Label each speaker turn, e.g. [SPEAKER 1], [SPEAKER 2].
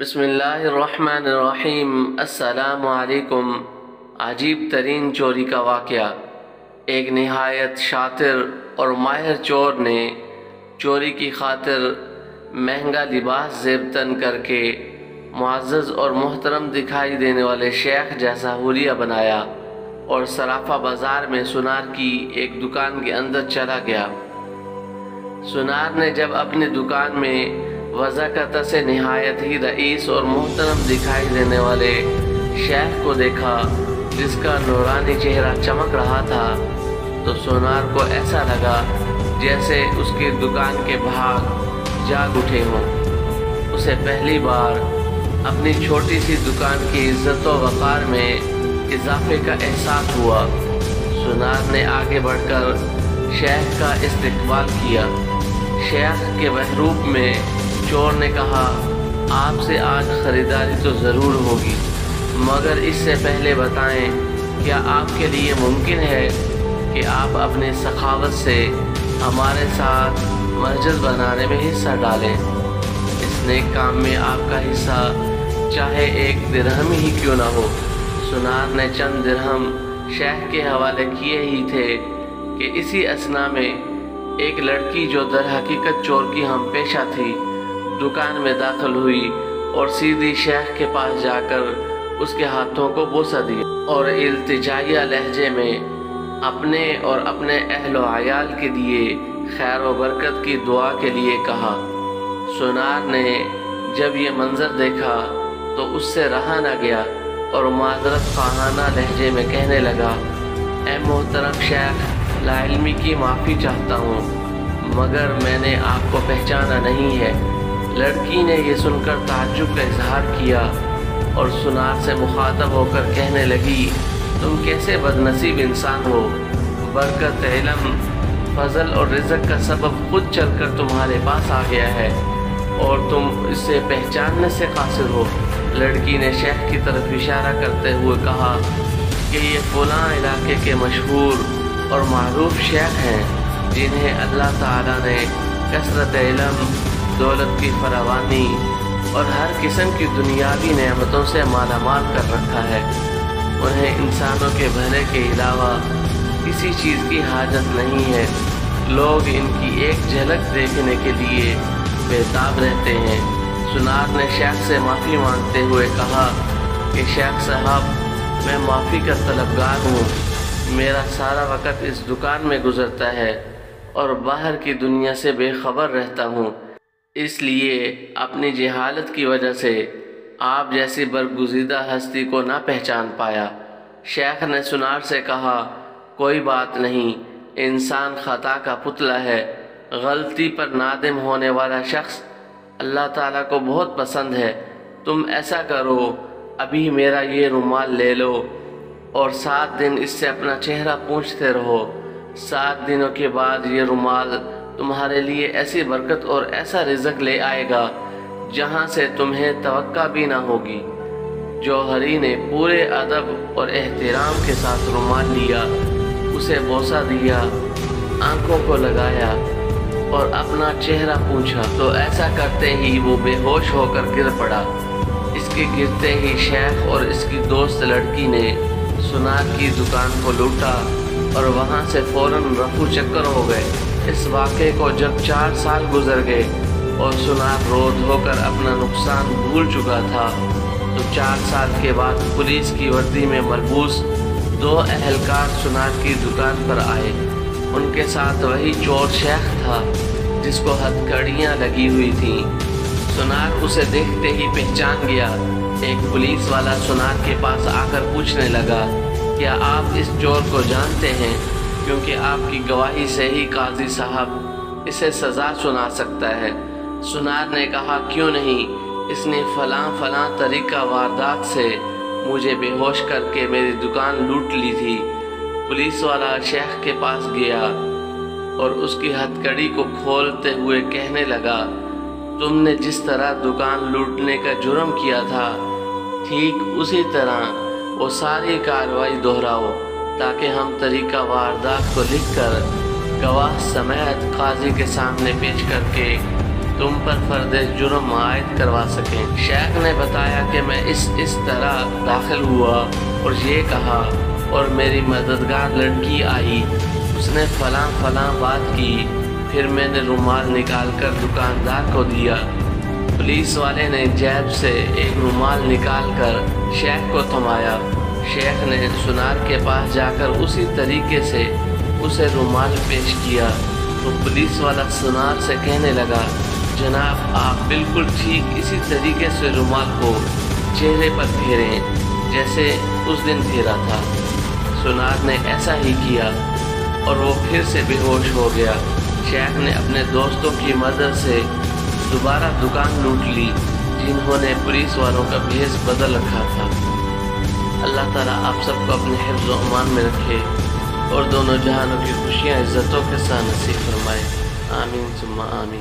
[SPEAKER 1] بسم اللہ الرحمن الرحیم۔ السلام علیکم۔ عجیب ترین چوری کا واقعہ۔ ایک نہایت شاطر اور ماہر چور نے چوری کی خاطر مہنگا لباس زیب تن کر کے معزز اور محترم دکھائی دینے والے شیخ جیسا حلیہ بنایا اور صرافہ بازار میں سونار کی ایک دکان کے اندر چلا گیا۔ سونار نے جب اپنی دکان میں وضاحت سے نہایت ہی رئیس اور محترم دکھائی دینے والے شیخ کو دیکھا جس کا نورانی چہرہ چمک رہا تھا، تو سونار کو ایسا لگا جیسے اس کی دکان کے بھاگ جاگ اٹھے ہوں۔ اسے پہلی بار اپنی چھوٹی سی دکان کی عزت و وقار میں اضافے کا احساس ہوا۔ سونار نے آگے بڑھ کر شیخ کا استقبال کیا۔ شیخ کے محروب میں چور نے کہا، آپ سے آج خریداری تو ضرور ہوگی، مگر اس سے پہلے بتائیں کیا آپ کے لیے ممکن ہے کہ آپ اپنی سخاوت سے ہمارے ساتھ مسجد بنانے میں حصہ ڈالیں؟ اس نیک کام میں آپ کا حصہ چاہے ایک درہم ہی کیوں نہ ہو۔ سونار نے چند درہم شیخ کے حوالے کیے ہی تھے کہ اسی اثنا میں ایک لڑکی جو در حقیقت چور کی ہم پیشہ تھی دکان میں داخل ہوئی اور سیدھی شیخ کے پاس جا کر اس کے ہاتھوں کو بوسہ دیا اور التجائیہ لہجے میں اپنے اور اپنے اہل و عیال کے لیے خیر و برکت کی دعا کے لیے کہا۔ سونار نے جب یہ منظر دیکھا تو اس سے رہا نہ گیا اور معذرت خواہانہ لہجے میں کہنے لگا، اے محترم شیخ، لا علمی کی معافی چاہتا ہوں، مگر میں نے آپ کو پہچانا نہیں ہے۔ لڑکی نے یہ سن کر تعجب کا اظہار کیا اور سونار سے مخاطب ہو کر کہنے لگی، تم کیسے بدنصیب انسان ہو، برکت، علم، فضل اور رزق کا سبب خود چل کر تمہارے پاس آ گیا ہے اور تم اسے پہچاننے سے قاصر ہو۔ لڑکی نے شیخ کی طرف اشارہ کرتے ہوئے کہا کہ یہ فلاں علاقے کے مشہور اور معروف شیخ ہیں جنہیں اللہ تعالیٰ نے کثرت علم، دولت کی فراوانی اور ہر قسم کی دنیاوی نعمتوں سے مالا مال کر رکھا ہے۔ انہیں انسانوں کے بھلے کے علاوہ کسی چیز کی حاجت نہیں ہے۔ لوگ ان کی ایک جھلک دیکھنے کے لیے بےتاب رہتے ہیں۔ سونار نے شیخ سے معافی مانگتے ہوئے کہا کہ شیخ صاحب، میں معافی کا طلبگار ہوں، میرا سارا وقت اس دکان میں گزرتا ہے اور باہر کی دنیا سے بے خبر رہتا ہوں، اس لیے اپنی جہالت کی وجہ سے آپ جیسی برگزیدہ ہستی کو نہ پہچان پایا۔ شیخ نے سونار سے کہا، کوئی بات نہیں، انسان خطا کا پتلا ہے۔ غلطی پر نادم ہونے والا شخص اللہ تعالیٰ کو بہت پسند ہے۔ تم ایسا کرو، ابھی میرا یہ رومال لے لو اور 7 دن اس سے اپنا چہرہ پوچھتے رہو۔ 7 دنوں کے بعد یہ رومال تمہارے لیے ایسی برکت اور ایسا رزق لے آئے گا جہاں سے تمہیں توقع بھی نہ ہوگی۔ جوہری نے پورے ادب اور احترام کے ساتھ رومال لیا، اسے بوسہ دیا، آنکھوں کو لگایا اور اپنا چہرہ پوچھا تو ایسا کرتے ہی وہ بے ہوش ہو کر گر پڑا۔ اس کے گرتے ہی شیخ اور اس کی دوست لڑکی نے سونار کی دکان کو لوٹا اور وہاں سے فوراً رفو چکر ہو گئے۔ اس واقعے کو جب 4 سال گزر گئے اور سونار رو دھو کر اپنا نقصان بھول چکا تھا، تو 4 سال کے بعد پولیس کی وردی میں ملبوس 2 اہلکار سونار کی دکان پر آئے۔ ان کے ساتھ وہی چور شیخ تھا جس کو ہتھکڑیاں لگی ہوئی تھیں۔ سونار اسے دیکھتے ہی پہچان گیا۔ ایک پولیس والا سونار کے پاس آ کر پوچھنے لگا، کیا آپ اس چور کو جانتے ہیں؟ کیونکہ آپ کی گواہی سے ہی قاضی صاحب اسے سزا سنا سکتا ہے۔ سونار نے کہا، کیوں نہیں، اس نے فلاں طریقہ واردات سے مجھے بے ہوش کر کے میری دکان لوٹ لی تھی۔ پولیس والا شیخ کے پاس گیا اور اس کی ہتھکڑی کو کھولتے ہوئے کہنے لگا، تم نے جس طرح دکان لوٹنے کا جرم کیا تھا، ٹھیک اسی طرح وہ ساری کارروائی دہراؤ تاکہ ہم طریقہ واردات کو لکھ کر گواہ سمیت قاضی کے سامنے پیش کر کے تم پر فرد جرم عائد کروا سکیں۔ شیخ نے بتایا کہ میں اس طرح داخل ہوا اور یہ کہا، اور میری مددگار لڑکی آئی، اس نے فلاں بات کی، پھر میں نے رومال نکال کر دکاندار کو دیا۔ پولیس والے نے جیب سے ایک رومال نکال کر شیخ کو تھمایا۔ شیخ نے سونار کے پاس جا کر اسی طریقے سے اسے رومال پیش کیا تو پولیس والا سونار سے کہنے لگا، جناب آپ بالکل ٹھیک اسی طریقے سے رومال کو چہرے پر پھیریں جیسے اس دن پھیرا تھا۔ سونار نے ایسا ہی کیا اور وہ پھر سے بے ہوش ہو گیا۔ شیخ نے اپنے دوستوں کی مدد سے دوبارہ دکان لوٹ لی جنہوں نے پولیس والوں کا بھیس بدل رکھا تھا۔ اللہ تعالیٰ آپ سب کو اپنے حفظ و امان میں رکھے اور دونوں جہانوں کی خوشیاں عزتوں کے ساتھ نصیب فرمائے۔ آمین ثم آمین۔